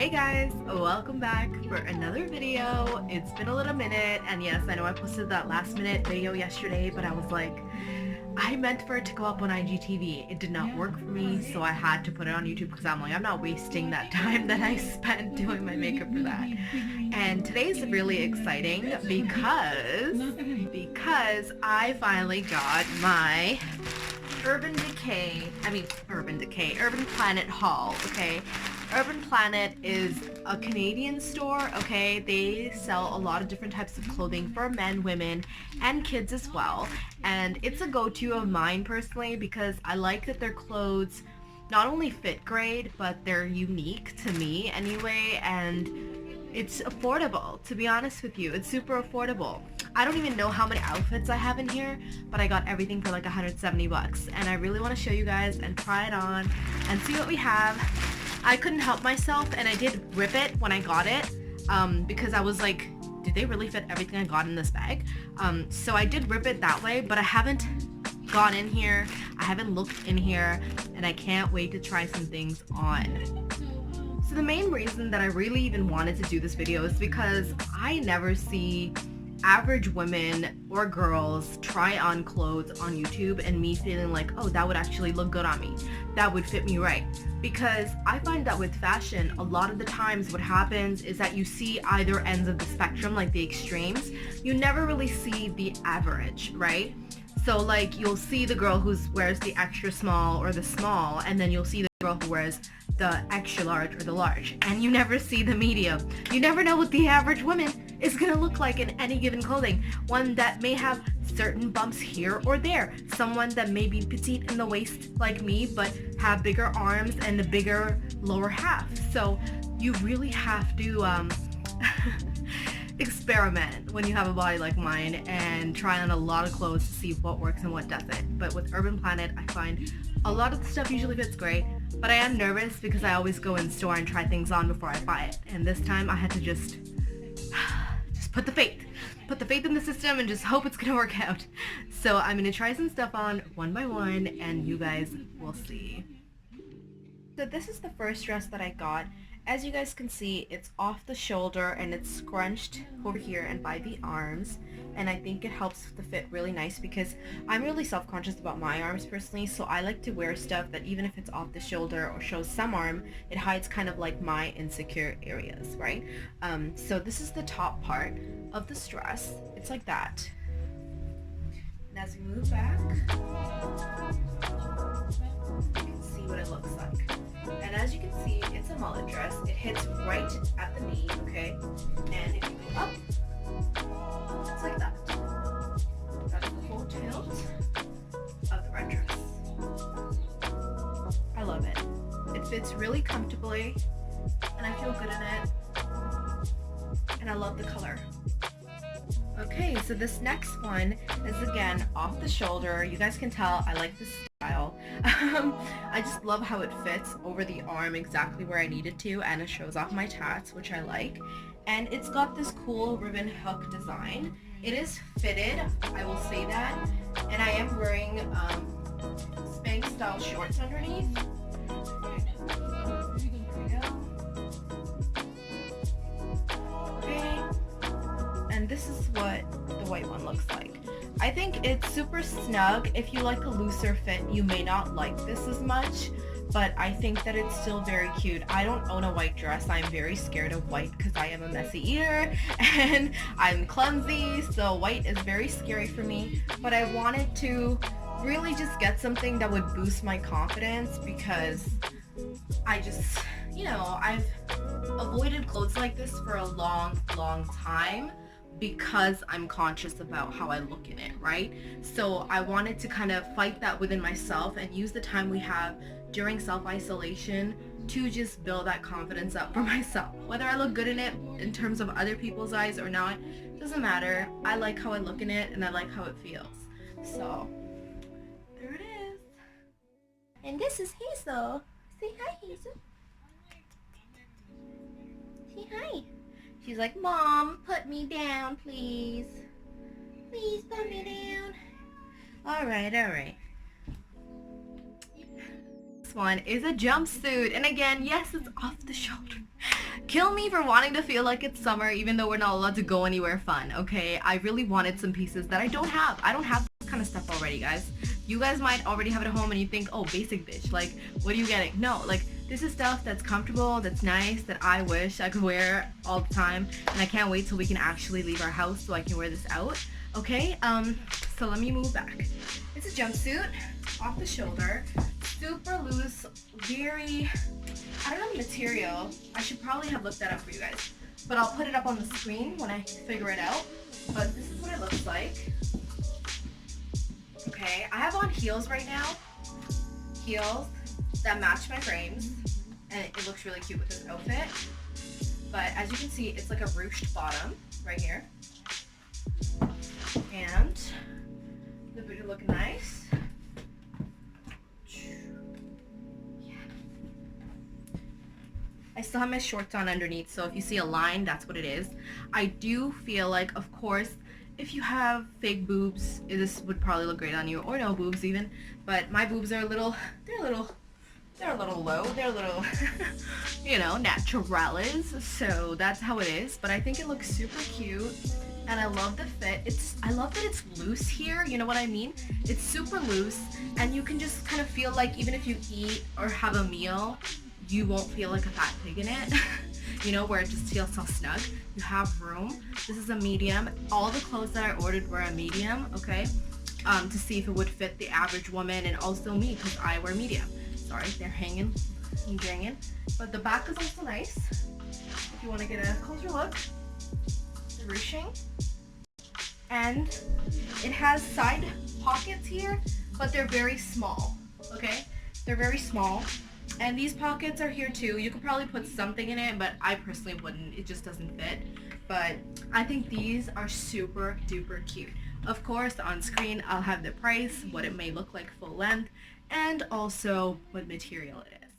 Hey guys, welcome back for another video. It's been a little minute, and yes, I know I posted that last minute video yesterday, but I was like, I meant for it to go up on IGTV. It did not work for me, so I had to put it on YouTube because I'm like, I'm not wasting that time that I spent doing my makeup for that. And today's really exciting because I finally got my Urban Planet haul, okay? Urban Planet is a Canadian store, okay? They sell a lot of different types of clothing for men, women, and kids as well. And it's a go-to of mine personally because I like that their clothes not only fit great, but they're unique to me anyway, and it's affordable, to be honest with you. It's super affordable. I don't even know how many outfits I have in here, but I got everything for like 170 bucks. And I really want to show you guys and try it on and see what we have. I couldn't help myself, and I did rip it when I got it because I was like, did they really fit everything I got in this bag? So I did rip it that way, but I haven't gone in here, I haven't looked in here, and I can't wait to try some things on. So the main reason that I really even wanted to do this video is because I never see average women or girls try on clothes on YouTube and me feeling like, oh, that would actually look good on me. That would fit me right. Because I find that with fashion, a lot of the times what happens is that you see either ends of the spectrum, like the extremes. You never really see the average, right? So like you'll see the girl who wears the extra small or the small, and then you'll see the girl who wears the extra large or the large, and you never see the medium. You never know what the average woman is gonna look like in any given clothing. One that may have certain bumps here or there. Someone that may be petite in the waist like me, but have bigger arms and a bigger lower half. So you really have to experiment when you have a body like mine and try on a lot of clothes to see what works and what doesn't. But with Urban Planet, I find a lot of the stuff usually fits great, but I am nervous because I always go in store and try things on before I buy it. And this time I had to just put the faith in the system and just hope it's gonna work out. So I'm gonna try some stuff on one by one and you guys will see. So this is the first dress that I got. As you guys can see, it's off the shoulder and it's scrunched over here and by the arms, and I think it helps the fit really nice because I'm really self-conscious about my arms personally, so I like to wear stuff that even if it's off the shoulder or shows some arm, it hides kind of like my insecure areas, right? So this is the top part of this dress. It's like that. And as we move back, you can see what it looks like. And as you can see, it's a mullet dress. It hits right at the knee, okay? And if you go up, it's like that. That's the full tilt of the red dress. I love it. It fits really comfortably, and I feel good in it. And I love the color. Okay, so this next one is again off the shoulder. You guys can tell I like this style. I just love how it fits over the arm exactly where I need it to, and it shows off my tats, which I like. And it's got this cool ribbon hook design. It is fitted, I will say that, and I am wearing Spanx style shorts underneath. And this is what the white one looks like. I think it's super snug. If you like a looser fit, you may not like this as much, but I think that it's still very cute. I don't own a white dress. I'm very scared of white because I am a messy eater and I'm clumsy, so white is very scary for me. But I wanted to really just get something that would boost my confidence because I just, you know, I've avoided clothes like this for a long time because I'm conscious about how I look in it, right? So I wanted to kind of fight that within myself and use the time we have during self-isolation to just build that confidence up for myself. Whether I look good in it in terms of other people's eyes or not, doesn't matter. I like how I look in it and I like how it feels. So there it is. And this is Hazel. Say hi, Hazel. Say hi. She's like, Mom, put me down, please. Please put me down. All right. This one is a jumpsuit, and again, yes, it's off the shoulder. Kill me for wanting to feel like it's summer even though we're not allowed to go anywhere fun, okay? I really wanted some pieces that I don't have. I don't have this kind of stuff already, guys. You guys might already have it at home and you think, oh, basic bitch, like, what are you getting? No, like, this is stuff that's comfortable, that's nice, that I wish I could wear all the time, and I can't wait till we can actually leave our house so I can wear this out, okay? So let me move back. It's a jumpsuit, off the shoulder, super loose, very, I don't know the material. I should probably have looked that up for you guys, but I'll put it up on the screen when I figure it out. But this is what it looks like. Okay, I have on heels right now. Heels that match my frames, and it looks really cute with this outfit. But as you can see, it's like a ruched bottom right here. And the booty looking nice. Yeah. I still have my shorts on underneath, so if you see a line, that's what it is. I do feel like, of course, if you have fake boobs, this would probably look great on you, or no boobs even. But my boobs are a little low. They're a little, you know, naturales. So that's how it is. But I think it looks super cute, and I love the fit. I love that it's loose here. You know what I mean? It's super loose, and you can just kind of feel like even if you eat or have a meal, you won't feel like a fat pig in it. You know, where it just feels so snug. You have room. This is a medium. All the clothes that I ordered were a medium, okay? To see if it would fit the average woman and also me, because I wear medium. Sorry, they're hanging and banging. But the back is also nice. If you want to get a closer look, the ruching. And it has side pockets here, but they're very small, okay? They're very small. And these pockets are here too. You could probably put something in it, but I personally wouldn't. It just doesn't fit. But I think these are super duper cute. Of course, on screen, I'll have the price, what it may look like full length, and also what material it is.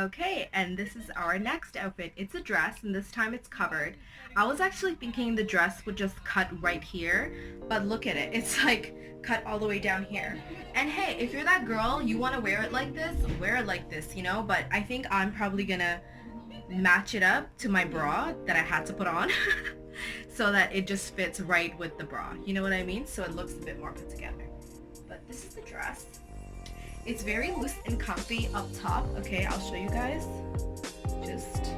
Okay, and this is our next outfit. It's a dress, and this time it's covered. I was actually thinking the dress would just cut right here, but look at it. It's like cut all the way down here. And hey, if you're that girl, you want to wear it like this, you know? But I think I'm probably gonna match it up to my bra that I had to put on so that it just fits right with the bra. You know what I mean? So it looks a bit more put together. But this is the dress. It's very loose and comfy up top. Okay, I'll show you guys. Just...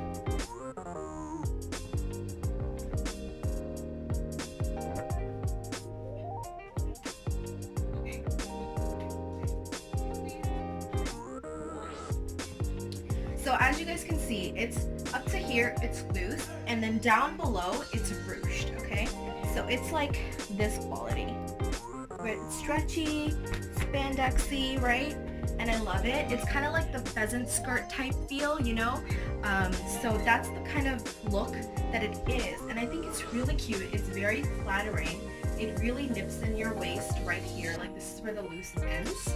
So as you guys can see, it's up to here, it's loose, and then down below, it's ruched, okay? So it's like this quality, where it's stretchy, spandexy, right? And I love it. It's kind of like the pheasant skirt type feel, you know? So that's the kind of look that it is, and I think it's really cute. It's very flattering. It really nips in your waist right here, like this is where the loose ends.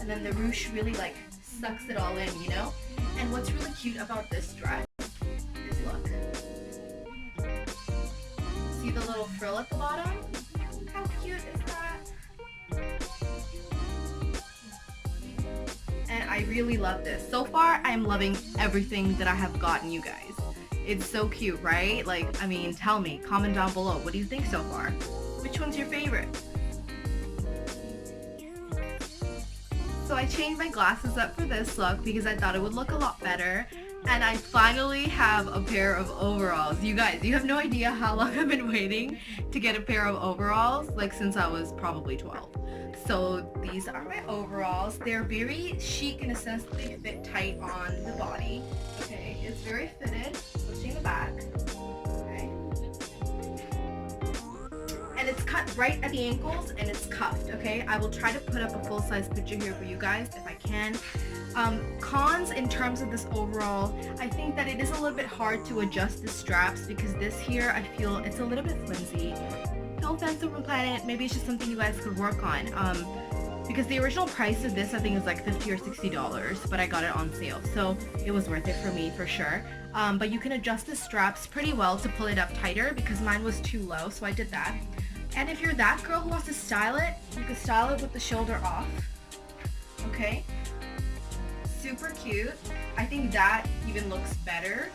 And then the ruche really like sucks it all in, you know? And what's really cute about this dress is look. See the little frill at the bottom? How cute is that? And I really love this. So far, I'm loving everything that I have gotten you guys. It's so cute, right? Like, I mean, tell me, comment down below. What do you think so far? Which one's your favorite? So I changed my glasses up for this look because I thought it would look a lot better. And I finally have a pair of overalls. You guys, you have no idea how long I've been waiting to get a pair of overalls, like since I was probably 12. So these are my overalls. They're very chic in a sense that they fit tight on the body. Okay, it's very fitted, pushing the back. Okay. And it's cut right at the ankles and it's cuffed, okay? I will try to put up a full-size picture here for you guys if I can. Cons in terms of this overall, I think that it is a little bit hard to adjust the straps because this here, I feel it's a little bit flimsy. No offense, Urban Planet, maybe it's just something you guys could work on. Because the original price of this I think is like $50 or $60, but I got it on sale, so it was worth it for me for sure. But you can adjust the straps pretty well to pull it up tighter because mine was too low, so I did that. And if you're that girl who wants to style it, you can style it with the shoulder off. Okay? super cute. I think that even looks better.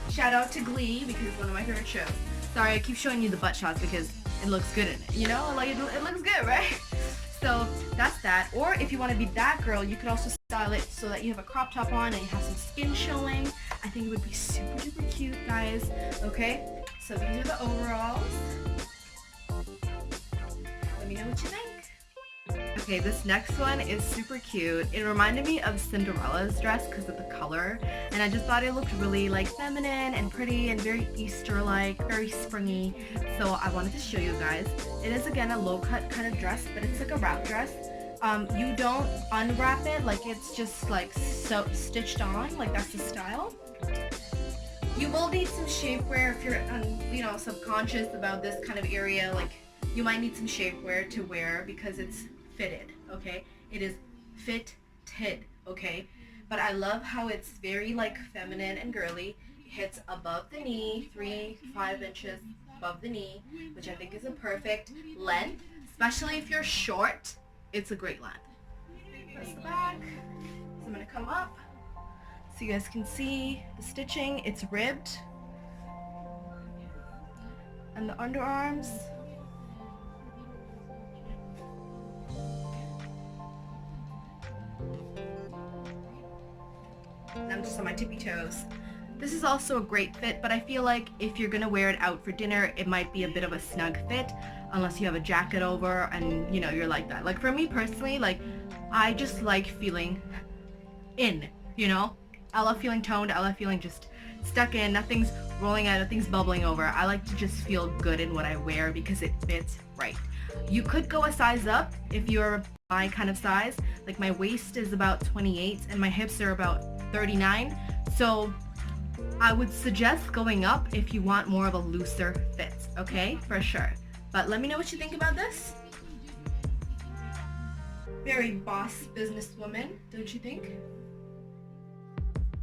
Shout out to Glee because it's one of my favorite shows. Sorry, I keep showing you the butt shots because it looks good in it, you know? Like, it looks good, right? So that's that. Or if you want to be that girl, you could also style it so that you have a crop top on and you have some skin showing. I think it would be super duper cute, guys. Okay, so these are the overalls. Let me know what you think. Okay, this next one is super cute. It reminded me of Cinderella's dress because of the color, and I just thought it looked really like feminine and pretty and very Easter-like, very springy. So I wanted to show you guys. It is again a low-cut kind of dress, but it's like a wrap dress. You don't unwrap it, like it's just like so stitched on, like that's the style. You will need some shapewear if you're you know, subconscious about this kind of area. Like you might need some shapewear to wear because it's fitted, okay? It is fitted, okay? But I love how it's very like feminine and girly. It hits above the knee, 3-5 inches above the knee, which I think is a perfect length, especially if you're short. It's a great length. That's the back. So I'm gonna come up so you guys can see the stitching. It's ribbed, and the underarms. And I'm just on my tippy toes. This is also a great fit, but I feel like if you're gonna wear it out for dinner, it might be a bit of a snug fit unless you have a jacket over and you know, you're like that. Like for me personally, like I just like feeling in, you know? I love feeling toned. I love feeling just stuck in. Nothing's rolling out, nothing's bubbling over. I like to just feel good in what I wear because it fits right. You could go a size up if you're my kind of size. Like my waist is about 28 and my hips are about 39. So I would suggest going up if you want more of a looser fit, okay? For sure. But let me know what you think about this. Very boss businesswoman, don't you think?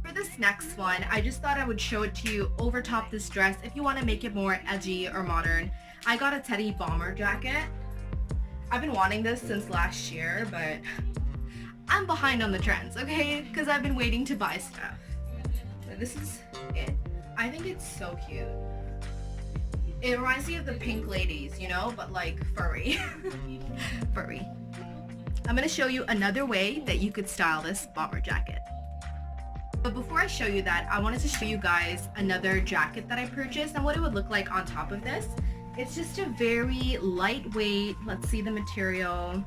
For this next one, I just thought I would show it to you over top this dress if you want to make it more edgy or modern. I got a Teddy bomber jacket. I've been wanting this since last year, but I'm behind on the trends, okay? Because I've been waiting to buy stuff. So this is it. I think it's so cute. It reminds me of the Pink Ladies, you know, but like furry. Furry. I'm going to show you another way that you could style this bomber jacket. But before I show you that, I wanted to show you guys another jacket that I purchased and what it would look like on top of this. It's just a very lightweight, let's see the material.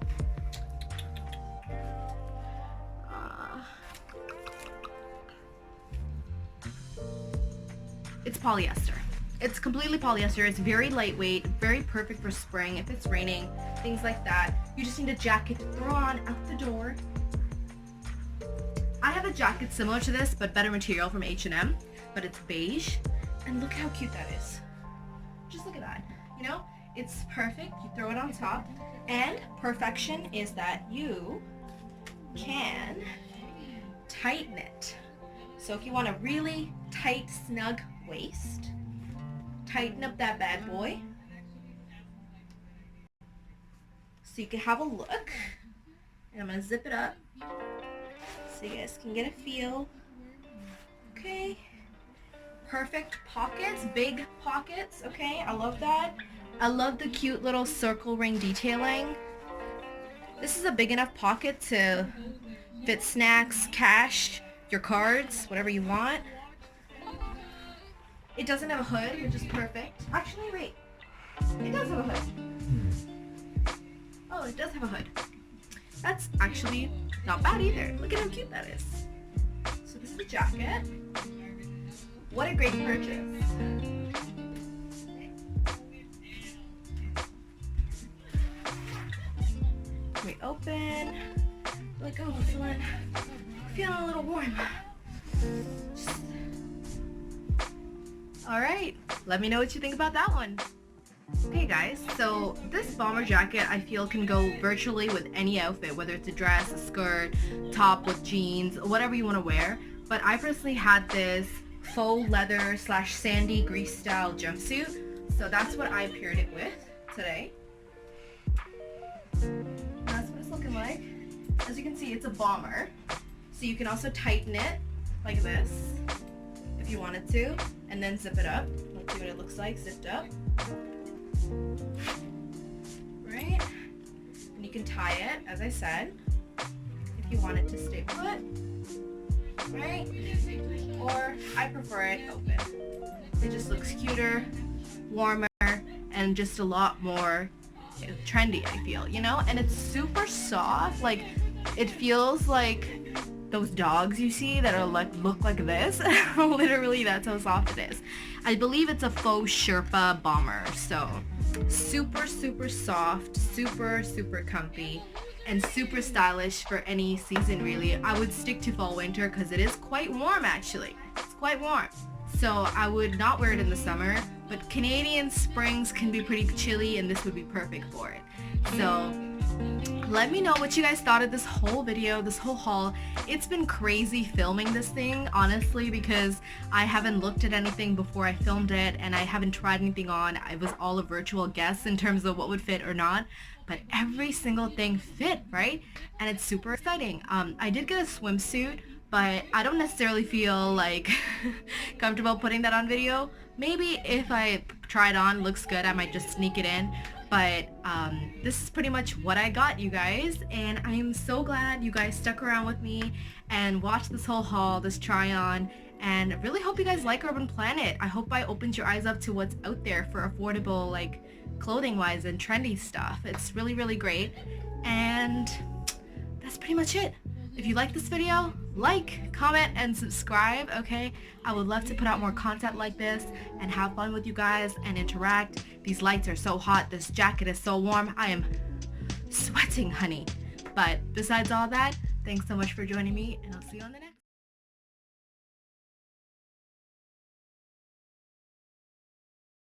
It's polyester. It's completely polyester. It's very lightweight, very perfect for spring if it's raining, things like that. You just need a jacket to throw on out the door. I have a jacket similar to this, but better material from H&M, but it's beige. And look how cute that is. Just look at that. You know, it's perfect. You throw it on top. And perfection is that you can tighten it. So if you want a really tight, snug waist, tighten up that bad boy. So you can have a look. And I'm going to zip it up so you guys can get a feel. Okay. Perfect pockets, big pockets, okay? I love that. I love the cute little circle ring detailing. This is a big enough pocket to fit snacks, cash, your cards, whatever you want. It doesn't have a hood, which is perfect. Actually, wait. It does have a hood. Oh, it does have a hood. That's actually not bad either. Look at how cute that is. So this is the jacket. What a great purchase. We open. Like, oh, feeling a little warm. Alright, let me know what you think about that one. Okay guys, so this bomber jacket I feel can go virtually with any outfit, whether it's a dress, a skirt, top with jeans, whatever you want to wear. But I personally had this faux leather / sandy grease style jumpsuit, so that's what I paired it with today. That's what it's looking like. as you can see, it's a bomber. So you can also tighten it like this if you wanted to, and then zip it up. Let's see what it looks like zipped up. Right? And you can tie it, as I said, if you want it to stay put. Right? Or I prefer it open. It just looks cuter, warmer, and just a lot more trendy, I feel, you know? And it's super soft. Like, it feels like those dogs you see that are like look like this. Literally, that's how soft it is. I believe it's a faux Sherpa bomber. So super, super soft, super, super comfy, and super stylish for any season, really. I would stick to fall winter because it is quite warm, actually. It's quite warm. So I would not wear it in the summer, but Canadian springs can be pretty chilly, and this would be perfect for it. So let me know what you guys thought of this whole video, this whole haul. It's been crazy filming this thing, honestly, because I haven't looked at anything before I filmed it, and I haven't tried anything on. I was all a virtual guess in terms of what would fit or not, but every single thing fit, right? And it's super exciting. I did get a swimsuit, but I don't necessarily feel like comfortable putting that on video. Maybe if I try it on, looks good, I might just sneak it in. But this is pretty much what I got, you guys, and I am so glad you guys stuck around with me and watched this whole haul, this try on, and really hope you guys like Urban Planet. I hope I opened your eyes up to what's out there for affordable, like, clothing wise and trendy stuff. It's really, really great, and that's pretty much it. If you like this video, like, comment, and subscribe, okay? I would love to put out more content like this and have fun with you guys and interact. These lights are so hot. This jacket is so warm. I am sweating, honey. But besides all that, thanks so much for joining me, and I'll see you on the next.